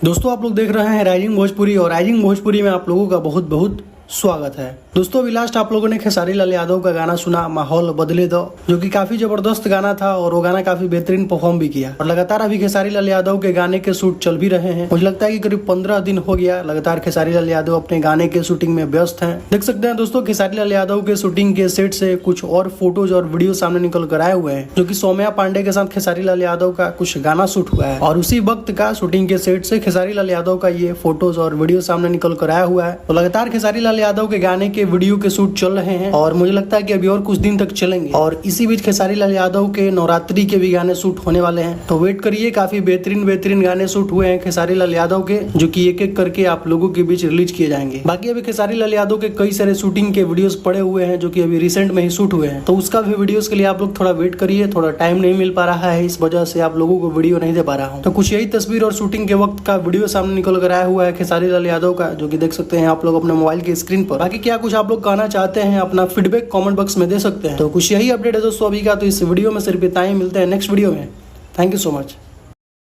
दोस्तों आप लोग देख रहे हैं राइजिंग भोजपुरी और राइजिंग भोजपुरी में आप लोगों का बहुत बहुत स्वागत है। दोस्तों अभी लास्ट आप लोगों ने खेसारी लाल यादव का गाना सुना माहौल बदले दो, जो कि काफी जबरदस्त गाना था और वो गाना काफी बेहतरीन परफॉर्म भी किया। और लगातार अभी खेसारी लाल यादव के गाने के शूट चल भी रहे हैं। मुझे लगता है कि करीब 15 दिन हो गया लगातार खेसारी लाल यादव अपने गाने के शूटिंग में व्यस्त हैं। देख सकते हैं दोस्तों खेसारी लाल यादव के शूटिंग के सेट से कुछ और फोटोज और वीडियो सामने निकल कर आए हुए हैं, जो कि सौम्या पांडे के साथ खेसारी लाल यादव का कुछ गाना शूट हुआ है। और उसी वक्त का शूटिंग के सेट से खेसारी लाल यादव का ये फोटोज और वीडियो सामने निकल कर आया हुआ है। तो लगातार खेसारी लाल यादव के गाने के वीडियो के शूट चल रहे हैं और मुझे लगता है कि अभी और कुछ दिन तक चलेंगे। और इसी बीच खेसारी लाल यादव के नवरात्रि के भी गाने शूट होने वाले हैं, तो वेट करिए। काफी बेहतरीन गाने शूट हुए हैं खेसारी लाल यादव के, जो कि एक एक करके आप लोगों के बीच रिलीज किए जाएंगे। बाकी अभी खेसारी लाल यादव के कई सारे शूटिंग के वीडियोस पड़े हुए हैं, जो कि अभी रिसेंट में ही शूट हुए हैं, तो उसका भी वीडियोस के लिए आप लोग थोड़ा वेट करिए। थोड़ा टाइम नहीं मिल पा रहा है, इस वजह से आप लोगों को वीडियो नहीं दे पा रहा हूँ। तो कुछ यही तस्वीर और शूटिंग के वक्त का वीडियो सामने निकल कर आया हुआ है खेसारी लाल यादव का, जो कि देख सकते हैं आप लोग अपने मोबाइल की स्क्रीन पर। बाकी क्या कुछ आप लोग कहना चाहते हैं अपना फीडबैक कमेंट बॉक्स में दे सकते हैं। तो कुछ यही अपडेट है दोस्तों अभी का। तो इस वीडियो में सिर्फ इतना ही, मिलते हैं नेक्स्ट वीडियो में। Thank you so much.